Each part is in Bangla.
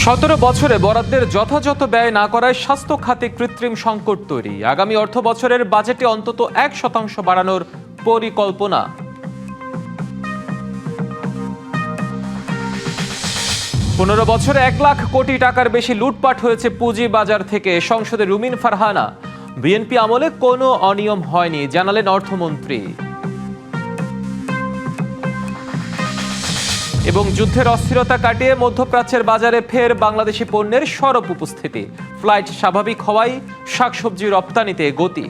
17 বছরে বরাদ্দের যথাযথ ব্যয় না করায় স্বাস্থ্য খাতে কৃত্রিম সংকট তৈরি। আগামী অর্থ বছরের বাজেটে অন্তত 1% বাড়ানোর পরিকল্পনা। 15 বছরে 1 লাখ কোটি টাকার বেশি লুটপাট হয়েছে পুঁজি বাজার থেকে। সংসদে রুমিন ফারহানা, বিএনপি আমলে কোনো অনিয়ম হয়নি জানালেন অর্থমন্ত্রী। এবং যুদ্ধের অস্থিরতা কাটিয়ে মধ্যপ্রাচ্যের বাজারে ফের বাংলাদেশি পণ্যের সরব উপস্থিতি। ফ্লাইট স্বাভাবিক হওয়ায় শাকসবজি রপ্তানিতে গতি।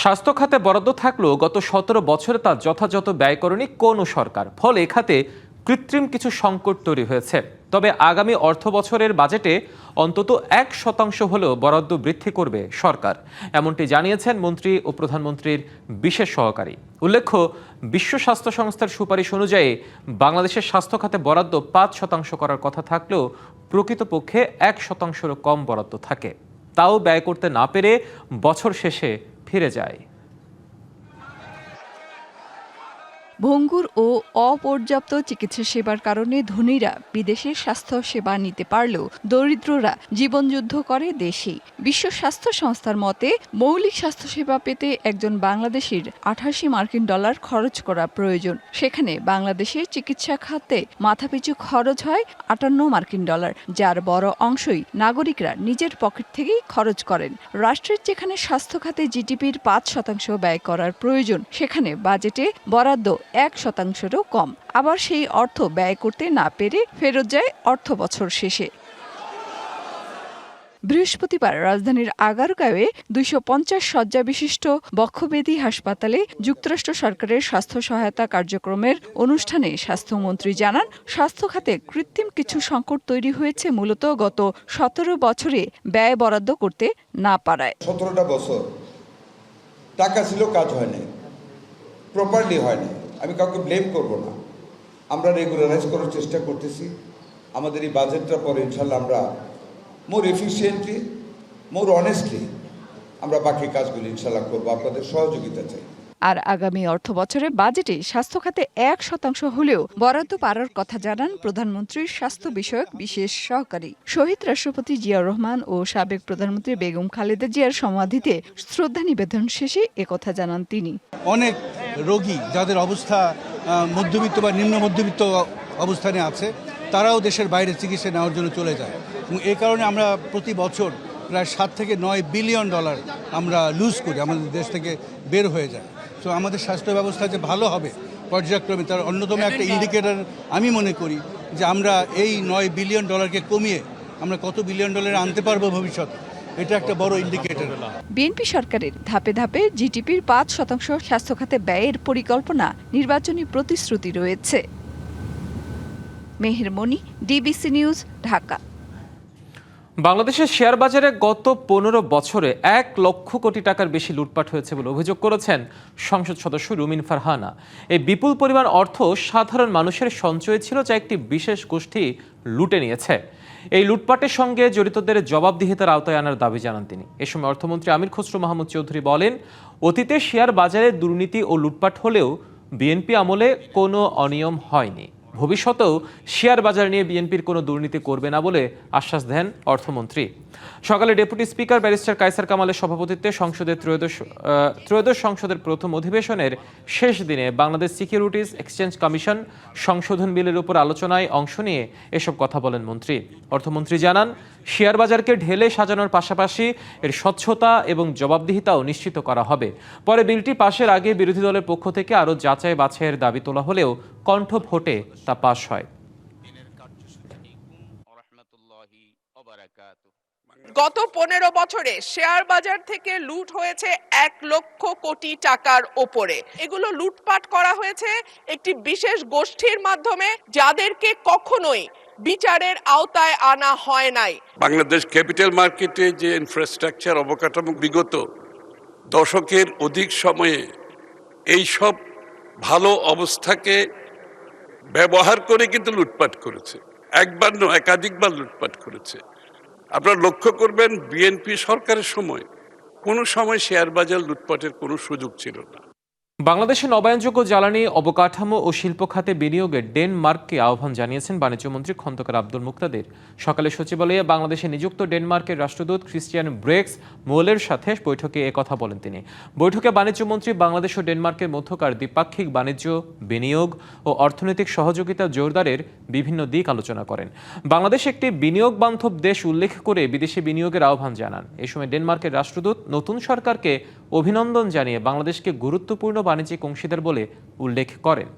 স্বাস্থ্য খাতে বরাদ্দ থাকলেও গত 17 বছরে তা যথাযথ ব্যয় করেনি কোনো সরকার। ফলে এ খাতে কৃত্রিম কিছু সংকট তৈরি হয়েছে। তবে আগামী অর্থ বছরের বাজেটে অন্তত 1% হলেও বরাদ্দ বৃদ্ধি করবে সরকার, এমনটি জানিয়েছেন মন্ত্রী ও প্রধানমন্ত্রীর বিশেষ সহকারী। উল্লেখ্য, বিশ্ব স্বাস্থ্য সংস্থার সুপারিশ অনুযায়ী বাংলাদেশের স্বাস্থ্য খাতে বরাদ্দ 5% করার কথা থাকলেও প্রকৃতপক্ষে 1%-এরও কম বরাদ্দ থাকে। তাও ব্যয় করতে না পেরে বছর শেষে ফিরে যায়। ভঙ্গুর ও অপর্যাপ্ত চিকিৎসা সেবার কারণে ধনীরা বিদেশে স্বাস্থ্য সেবা নিতে পারলেও দরিদ্ররা জীবনযুদ্ধ করে দেশেই। বিশ্ব স্বাস্থ্য সংস্থার মতে মৌলিক স্বাস্থ্যসেবা পেতে একজন বাংলাদেশির $88 খরচ করা প্রয়োজন। সেখানে বাংলাদেশের চিকিৎসা খাতে মাথাপিছু খরচ হয় $58, যার বড় অংশই নাগরিকরা নিজের পকেট থেকেই খরচ করেন। রাষ্ট্রের যেখানে স্বাস্থ্য খাতে জিডিপির 5% ব্যয় করার প্রয়োজন, সেখানে বাজেটে বরাদ্দ 1%-এরও কম। আবার সেই অর্থ ব্যয় করতে না পেরে ফেরত যায় অর্থ বছর শেষে। বৃহস্পতিবার রাজধানীর আগারগাঁওয়ে 250 শয্যা বিশিষ্ট বক্ষব্যাধি হাসপাতালে যুক্তরাষ্ট্র সরকারের স্বাস্থ্য সহায়তা কার্যক্রমের অনুষ্ঠানে স্বাস্থ্যমন্ত্রী জানান, স্বাস্থ্য খাতে কৃত্রিম কিছু সংকট তৈরি হয়েছে মূলত গত 17 বছরে ব্যয় বরাদ্দ করতে না পারায়। 17টা বছর টাকা ছিল, কাজ হয়নি, প্রপারলি হয়নি। আমি কাউকে ব্লেম করব না। আমরা রেগুলারাইজ করার চেষ্টা করতেছি। আমাদের এই বাজেটটা পরে ইনশাল্লাহ আমরা মোর এফিসিয়েন্টলি, মোর অনেস্টলি আমরা বাকি কাজগুলি ইনশাল্লাহ করবো। আপনাদের সহযোগিতা চাই। আর আগামী অর্থ বছরে বাজেটে স্বাস্থ্য খাতে 1% হলেও বরাদ্দ পাওয়ার কথা জানান প্রধানমন্ত্রীর স্বাস্থ্য বিষয়ক বিশেষ সহকারী। শহীদ রাষ্ট্রপতি জিয়াউর রহমান ও সাবেক প্রধানমন্ত্রী বেগম খালেদা জিয়ার সমাধিতে শ্রদ্ধা নিবেদন শেষে একথা জানান তিনি। অনেক রোগী যাদের অবস্থা মধ্যবিত্ত বা নিম্ন মধ্যবিত্ত অবস্থানে আছে, তারাও দেশের বাইরে চিকিৎসা নেওয়ার জন্য চলে যায় এবং এই কারণে আমরা প্রতি বছর প্রায় $7 থেকে $9 বিলিয়ন আমরা লুজ করি, আমাদের দেশ থেকে বের হয়ে যায়। তো আমাদের স্বাস্থ্য ব্যবস্থা যে ভালো হবে পর্যায়ক্রমে, তার অন্যতম একটা ইন্ডিকেটর আমি মনে করি যে আমরা এই $9 বিলিয়ন কমিয়ে আমরা কত বিলিয়ন ডলার আনতে পারবো ভবিষ্যতে, এটা একটা বড় ইন্ডিকেটর। বিএনপি সরকারের ধাপে ধাপে জিডিপির 5% স্বাস্থ্য খাতে ব্যয়ের পরিকল্পনা, নির্বাচনী প্রতিশ্রুতি রয়েছে। মেহের মনি, ডিবিসি নিউজ, ঢাকা। বাংলাদেশের শেয়ার বাজারে গত 15 বছরে 1 লক্ষ কোটি টাকার বেশি লুটপাট হয়েছে বলে অভিযোগ করেছেন সংসদ সদস্য রুমিন ফারহানা। এই বিপুল পরিমাণ অর্থ সাধারণ মানুষের সঞ্চয় ছিল, যা একটি বিশেষ গোষ্ঠী লুটে নিয়েছে। এই লুটপাটের সঙ্গে জড়িতদের জবাবদিহিতার আওতায় আনার দাবি জানান তিনি। এ সময় অর্থমন্ত্রী আমির খসরু মাহমুদ চৌধুরী বলেন, অতীতে শেয়ার বাজারে দুর্নীতি ও লুটপাট হলেও বিএনপি আমলে কোনো অনিয়ম হয়নি। ভবিষ্যতেও শেয়ার বাজার নিয়ে বিএনপির কোনো দুর্নীতি করবে না বলে আশ্বাস দেন অর্থমন্ত্রী। সকালে ডেপুটি স্পিকার ব্যারিস্টার কায়সার কামালের সভাপতিত্বে সংসদের ত্রয়োদশ সংসদের প্রথম অধিবেশনের শেষ দিনে বাংলাদেশ সিকিউরিটিজ এক্সচেঞ্জ কমিশন সংশোধন বিলের উপর আলোচনায় অংশ নিয়ে এসব কথা বলেন মন্ত্রী। অর্থমন্ত্রী জানান, শেয়ার বাজারকে ঢেলে সাজানোর পাশাপাশি এর স্বচ্ছতা এবং জবাবদিহিতাও নিশ্চিত করা হবে। পরে বিলটি পাশের আগে বিরোধী দলের পক্ষ থেকে আরও যাচাই বাছাইয়ের দাবি তোলা হলেও কণ্ঠ ভোটে তা পাশ হয়। গত 15 বছরে শেয়ার বাজার থেকে লুট হয়েছে 1 লক্ষ কোটি টাকার ওপরে। এগুলো লুটপাট করা হয়েছে একটি বিশেষ গোষ্ঠীর মাধ্যমে, যাদেরকে কখনোই বিচারের আওতায় আনা হয় নাই। বাংলাদেশ ক্যাপিটাল মার্কেটে যে ইনফ্রাস্ট্রাকচার অবকাঠামো বিগত দশকের অধিক সময়ে এই সব ভালো অবস্থাকে ব্যবহার করে কিন্তু লুটপাট করেছে। একবার নয়, একাধিকবার লুটপাট করেছে। আপনারা লক্ষ্য করবেন, বিএনপি সরকারের সময় কোনো সময় শেয়ার বাজার লুটপাটের কোনো সুযোগ ছিল না। বাংলাদেশে নবায়নযোগ্য জ্বালানি অবকাঠামো ও শিল্প খাতে বিনিয়োগে ডেনমার্ককে আহ্বান জানিয়েছেন বাণিজ্যমন্ত্রী খন্দকার আব্দুল মুক্তাদির। সকালে সচিবালয়ে বাংলাদেশে নিযুক্ত ডেনমার্কের রাষ্ট্রদূত ক্রিস্টিয়ান ব্রেক্স মোলের সাথে বৈঠকে একথা বলেন তিনি। বৈঠকে বাণিজ্যমন্ত্রী বাংলাদেশ ও ডেনমার্কের মধ্যকার দ্বিপাক্ষিক বাণিজ্য, বিনিয়োগ ও অর্থনৈতিক সহযোগিতা জোরদারের বিভিন্ন দিক আলোচনা করেন। বাংলাদেশ একটি বিনিয়োগ বান্ধব দেশ উল্লেখ করে বিদেশি বিনিয়োগের আহ্বান জানান। এ সময় ডেনমার্কের রাষ্ট্রদূত নতুন সরকারকে অভিনন্দন জানিয়ে বাংলাদেশকে গুরুত্বপূর্ণ বাণিজ্যিক অংশীদার বলে উল্লেখ করেন।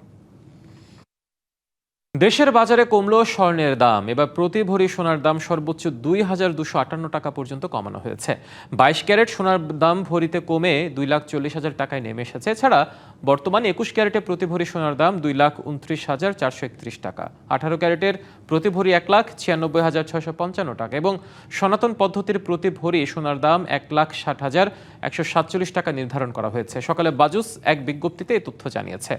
দেশের বাজারে কমল স্বর্ণের দাম। এবার প্রতি ভরি সোনার দাম সর্বোচ্চ 2,258 টাকা পর্যন্ত কমানো হয়েছে। 22 ক্যারেট সোনার দাম ভরিতে কমে 2,40,000 টাকায় নেমে এসেছে। এছাড়া বর্তমানে 21 ক্যারেটে প্রতি ভরি সোনার দাম 2,29,431 টাকা, 18 ক্যারেটের প্রতি ভরি 1,96,655 টাকা এবং সনাতন পদ্ধতির প্রতি ভরি সোনার দাম 1,60,147 টাকা নির্ধারণ করা হয়েছে। সকালে বাজুস এক বিজ্ঞপ্তিতে এই তথ্য জানিয়েছে।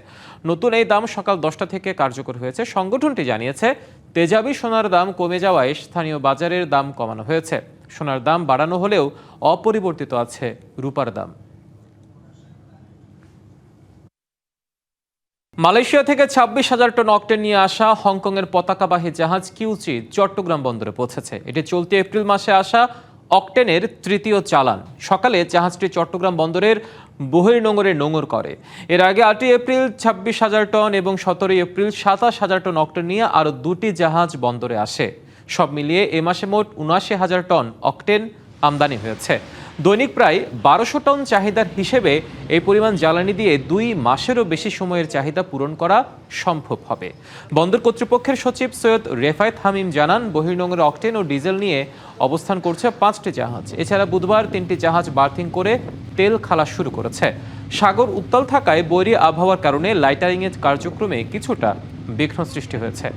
নতুন এই দাম সকাল 10টা থেকে কার্যকর হয়েছে। সংগঠনটি জানিয়েছে, তেজাবি সোনার দাম কমে যাওয়ায় স্থানীয় বাজারের দাম কমানো হয়েছে। সোনার দাম বাড়ানো হলেও অপরিবর্তিত আছে রূপার দাম। মালয়েশিয়া থেকে 26,000 টন অক্টেন নিয়ে আসা হংকংয়ের পতাকাবাহী জাহাজ কিউচি চট্টগ্রাম বন্দরে পৌঁছেছে। এটি চলতি এপ্রিল মাসে আসা অক্টেনের তৃতীয় চালান। সকালে জাহাজটি চট্টগ্রাম বন্দরের বহির্নোঙরে নোঙর করে। এর আগে 8 এপ্রিল 26,000 টন এবং 17 এপ্রিল 27,000 টন অক্টেন নিয়ে আরও 2টি জাহাজ বন্দরে আসে। সব মিলিয়ে এ মাসে মোট 79,000 টন অক্টেন আমদানি হয়েছে। দৈনিক প্রায় 1200 টন চাহিদার হিসেবে এই পরিমাণ জ্বালানি দিয়ে 2 মাসেরও বেশি সময়ের চাহিদা পূরণ করা সম্ভব হবে। বন্দর কর্তৃপক্ষের সচিব সৈয়দ রেফায়েত হামিম জানান, বহির্নোঙরে অক্টেন ও ডিজেল নিয়ে অবস্থান করছে 5টি জাহাজ। এছাড়া বুধবার 3টি জাহাজ বার্থিং করে তেল খালাস শুরু করেছে। সাগর উত্তাল থাকায় বৈরী আবহাওয়ার কারণে লাইটারিংয়ের কার্যক্রমে কিছুটা বিঘ্ন সৃষ্টি হয়েছে।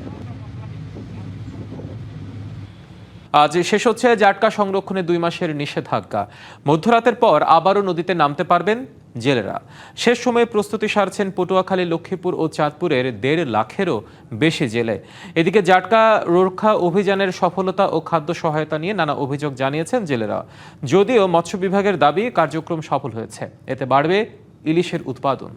আজ শেষ হচ্ছে জাটকা সংরক্ষণে 2 মাসের নিষেধাজ্ঞা। মধ্যরাতের পর আবারও নদীতে নামতে পারবেন জেলেরা। শেষ সময়ে প্রস্তুতি সারছেন পটুয়াখালী, লক্ষ্মীপুর ও চাঁদপুরের 1.5 লাখেরও বেশি জেলে। এদিকে জাটকা রক্ষা অভিযানের সফলতা ও খাদ্য সহায়তা নিয়ে নানা অভিযোগ জানিয়েছেন জেলেরা। যদিও মৎস্য বিভাগের দাবি কার্যক্রম সফল হয়েছে, এতে বাড়বে ইলিশের উৎপাদন।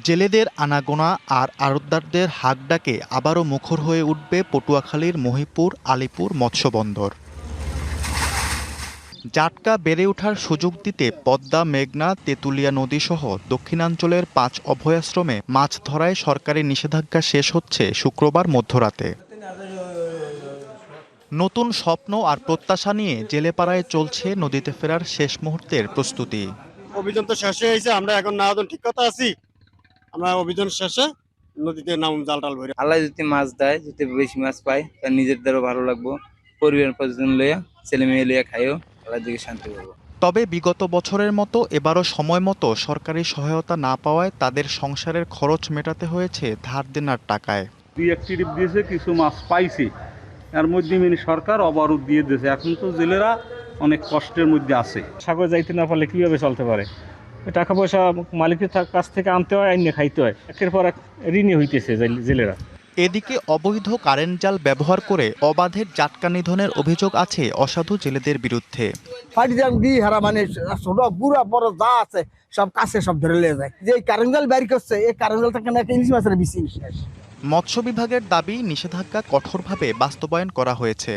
জেলেদের আনাগোনা আর আড়তদারদের হাক ডাকে আবারও মুখর হয়ে উঠবে পটুয়াখালীর মহিপুর আলিপুর মৎস্যবন্দর। জাটকা বেড়ে ওঠার সুযোগ দিতে পদ্মা, মেঘনা, তেঁতুলিয়া নদীসহ দক্ষিণাঞ্চলের 5 অভয়াশ্রমে মাছ ধরায় সরকারি নিষেধাজ্ঞা শেষ হচ্ছে শুক্রবার মধ্যরাতে। নতুন স্বপ্ন আর প্রত্যাশা নিয়ে জেলেপাড়ায় চলছে নদীতে ফেরার শেষ মুহূর্তের প্রস্তুতি। অভিযান তো শেষ হয়ে গেছে, আমরা এখন না ঠিক কথা আছি। আমরা অভিযান শেষে নদীতে নাম জাল টাল ভরে আল্লাহ যদি মাছ দেয়, যদি বেশি মাছ পাই তার নিজেদেরও ভালো লাগবো, পরিবার পর্যন্ত লইয়া ছেলে মেয়ে লইয়া খাইও আল্লাহ দিকে শান্তি পাবো। তবে বিগত বছরের মতো এবারও সময় মতো সরকারি সহায়তা না পাওয়ায় তাদের সংসারের খরচ মেটাতে হয়েছে ধার দেনার টাকায়। 2-1 ট্রিপ দিয়েছে, কিছু মাছ পাইছে, এর মধ্যে মিনি সরকার অবরোধ দিয়ে দিয়েছে। এখন তো জেলেরা অনেক কষ্টের মধ্যে আছে। সাগর যাইতে না পারলে কিভাবে চলতে পারে? টাকা পয়সা মালিকের কাছ থেকে আনতে হয়, আইনে খাইতে হয়। একের পর এক ঋণী হইতেছে জেলেরা। এদিকে অবৈধ কারেন্ট জাল ব্যবহার করে অবাধে জাটকা নিধনের অভিযোগ আছে অসাধু জেলেদের বিরুদ্ধে। মানে ছোট বুড়া বড় যা আছে সব কাছে সব ধরে নিয়ে যায়। যে কারেন্ট জাল বের করছে, এই কারেন্ট জাল থেকে নাকি ইলিশ মাছের বেশি শেষ। মৎস্য বিভাগের দাবি, নিষেধাজ্ঞা কঠোরভাবে বাস্তবায়ন করা হয়েছে।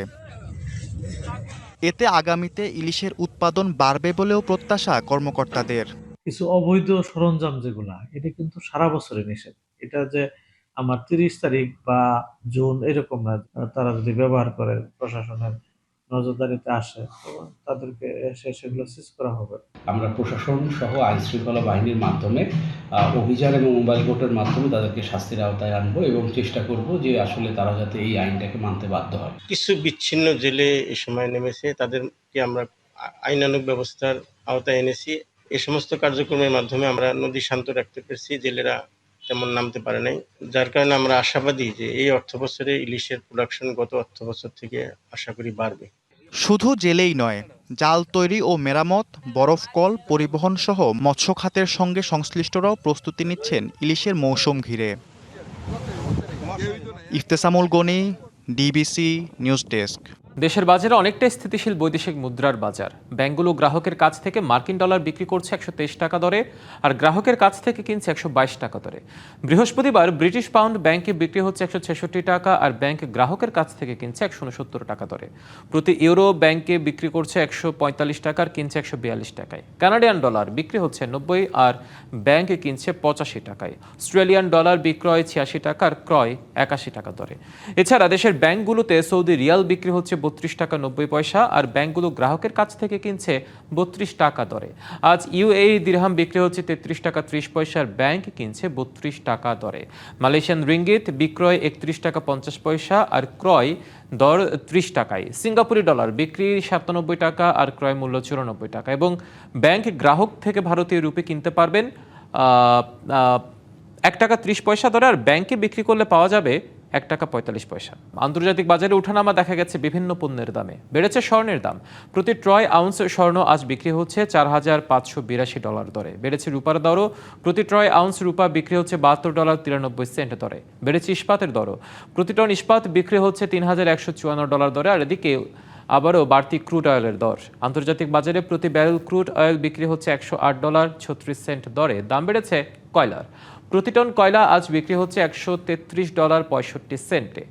এতে আগামীতে ইলিশের উৎপাদন বাড়বে বলেও প্রত্যাশা কর্মকর্তাদের। কিছু অবৈধ সরঞ্জাম যেগুলা, এটা কিন্তু সারা বছরে নিষেধ। এটা যে আমার 30 তারিখ বা জুন এরকম না, তারা যদি ব্যবহার করে প্রশাসনের নজরদারিতে আসে তাদেরকে সেগুলো সিজ করা হবে। আমরা প্রশাসন সহ আইন শৃঙ্খলা বাহিনীর মাধ্যমে অভিযান এবং মোবাইল কোর্টের মাধ্যমে তাদেরকে শাস্তির আওতায় আনবো এবং চেষ্টা করব যে আসলে তারা যাতে এই আইনটাকে মানতে বাধ্য হয়। কিছু বিচ্ছিন্ন জেলে এই সময় নেমেছে, তাদেরকে আমরা আইনানুগ ব্যবস্থার আওতায় এনেছি। এই সমস্ত কার্যক্রমের মাধ্যমে আমরা নদী শান্ত রাখতে পেরেছি, জেলেরা তেমন নামতে পারে নাই। যার কারণে আমরা আশাবাদী যে এই অর্থবছরে ইলিশের প্রোডাকশন গত অর্থবছর থেকে আশা করি বাড়বে। শুধু জেলেই নয়, জাল তৈরি ও মেরামত, বরফ কল, পরিবহন সহ মৎস্য খাতের সঙ্গে সংশ্লিষ্টরাও প্রস্তুতি নিচ্ছেন ইলিশের মৌসুম ঘিরে। Iftesamul Gani, DBC news desk. দেশের বাজারে অনেকটাই স্থিতিশীল বৈদেশিক মুদ্রার বাজার। ব্যাংকগুলো গ্রাহকের কাছ থেকে মার্কিন ডলার বিক্রি করছে 123 টাকা দরে, আর গ্রাহকের কাছ থেকে কিনছে 122 টাকা দরে। বৃহস্পতিবার ব্রিটিশ পাউন্ড ব্যাংকে বিক্রি হচ্ছে 166 টাকা, আর ব্যাংক গ্রাহকের কাছ থেকে কিনছে 169 টাকা দরে। প্রতি ইউরো ব্যাংকে বিক্রি করছে 145 টাকা আর কিনছে 142 টাকায়। কানাডিয়ান ডলার বিক্রি হচ্ছে 90 আর ব্যাংকে কিনছে 85 টাকায়। অস্ট্রেলিয়ান ডলার বিক্রয় 86 টাকা আর ক্রয় 81 টাকা দরে। এছাড়া দেশের ব্যাংকগুলোতে সৌদি রিয়াল বিক্রি হচ্ছে 32 টাকা 90 পয়সা, আর ব্যাংকগুলো গ্রাহকের কাছ থেকে কিনছে 32 টাকা দরে। আজ ইউএই দিরহাম বিক্রি হচ্ছে 33 টাকা 30 পয়সা, আর ব্যাংক কিনছে 32 টাকা দরে। মালয়েশিয়ান রিঙ্গিত বিক্রয় 31 টাকা 50 পয়সা আর ক্রয় দর 30 টাকায়। সিঙ্গাপুরি ডলার বিক্রি 97 টাকা আর ক্রয় মূল্য 94 টাকা। এবং ব্যাংক গ্রাহক থেকে ভারতীয় রুপি কিনতে পারবেন 1 টাকা 30 পয়সা দরে, আর ব্যাংকে বিক্রি করলে পাওয়া যাবে 1 টাকা 45 পয়সা। আন্তর্জাতিক বাজারে ওঠানামা দেখা গেছে বিভিন্ন পণ্যের দামে। বেড়েছে স্বর্ণের দাম। প্রতি ট্রয় আউন্স স্বর্ণ আজ বিক্রি হচ্ছে $4,582 দরে। বেড়েছে রূপার দরও। প্রতি ট্রয় আউন্স রূপা বিক্রি হচ্ছে $72.93 দরে। বেড়েছে ইস্পাতের দরও। প্রতি টন ইস্পাত বিক্রি হচ্ছে $3,154 দরে। আর এদিকে আবারও বাড়তি ক্রুড অয়েলের দর। আন্তর্জাতিক বাজারে প্রতি ব্যারেল ক্রুড অয়েল বিক্রি হচ্ছে $108.36 দরে। দাম বেড়েছে কয়লার। প্রতি টন কয়লা আজ বিক্রি হচ্ছে $133.65।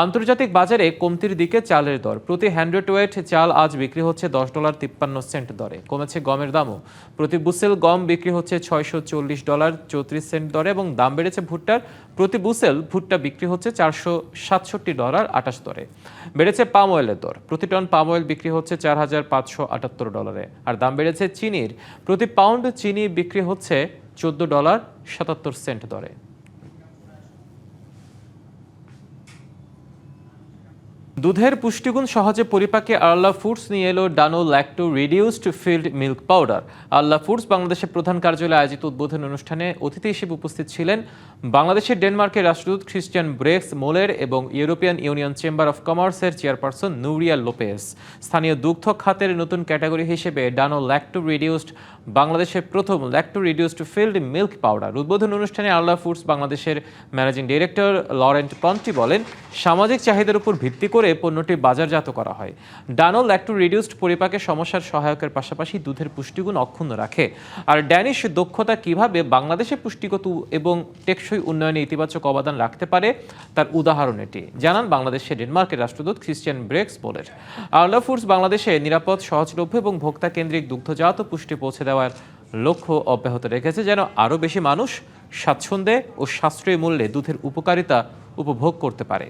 আন্তর্জাতিক বাজারে কমতির দিকে চালের দর। প্রতি হ্যান্ডওয়েট চাল আজ বিক্রি হচ্ছে $10.53 দরে। কমেছে গমের দামও। প্রতি বুসেল গম বিক্রি হচ্ছে $640.34 দরে এবং দাম বেড়েছে ভুট্টার। প্রতি বুসেল ভুট্টা বিক্রি হচ্ছে $467.28 দরে। বেড়েছে পাম অয়েলের দর। প্রতি টন পাম অয়েল বিক্রি হচ্ছে $4,578 আর দাম বেড়েছে চিনির। প্রতি পাউন্ড চিনি বিক্রি হচ্ছে $14.77 দরে। দুধের পুষ্টিগুণ সহজে পরিপাকে আরলা ফুডস নিয়ে এলো Dano Lacto reduced filled milk powder. Arla Foods বাংলাদেশের প্রধান কার্যালয়ে আয়োজিত উদ্বোধন অনুষ্ঠানে অতিথি হিসেবে উপস্থিত ছিলেন বাংলাদেশের ডেনমার্কের রাষ্ট্রদূত ক্রিশ্চিয়ান ব্রেক্স মোলের এবং ইউরোপিয়ান ইউনিয়ন চেম্বার অফ কমার্সের চেয়ারপারসন নুরিয়া লোপেস। স্থানীয় দুগ্ধ খাতের নতুন ক্যাটাগরি হিসেবে ডানো ল্যাক্টো রিডিউসড বাংলাদেশের প্রথম lacto reduced filled milk powder. উদ্বোধন অনুষ্ঠানে আরলা ফুডস বাংলাদেশের ম্যানেজিং ডিরেক্টর লরেন্ট পন্টি বলেন, সামাজিক চাহিদার উপর ভিত্তি করে পণ্যটি বাজারজাত করা হয়। ডানো ল্যাক্টো রিডিউসড পরিপাকের সমস্যার সহায়কের পাশাপাশি দুধের পুষ্টিগুণ অক্ষুণ্ণ রাখে। আর ড্যানিশ দক্ষতা কিভাবে বাংলাদেশের পুষ্টিগত এবং টেকসই উন্নয়নে ইতিবাচক অবদান রাখতে পারে তার উদাহরণ এটি, জানান বাংলাদেশের ডেনমার্কের রাষ্ট্রদূত ক্রিশ্চিয়ান ব্রেক্স বোলের। আরলা ফুডস বাংলাদেশে নিরাপদ, সহজলভ্য এবং ভোক্তা কেন্দ্রিক দুগ্ধজাত পুষ্টি পৌঁছে দেওয়ার লক্ষ্য অব্যাহত রেখেছে, যেন আরও বেশি মানুষ স্বাচ্ছন্দ্যে ও সাশ্রয়ী মূল্যে দুধের উপকারিতা উপভোগ করতে পারে।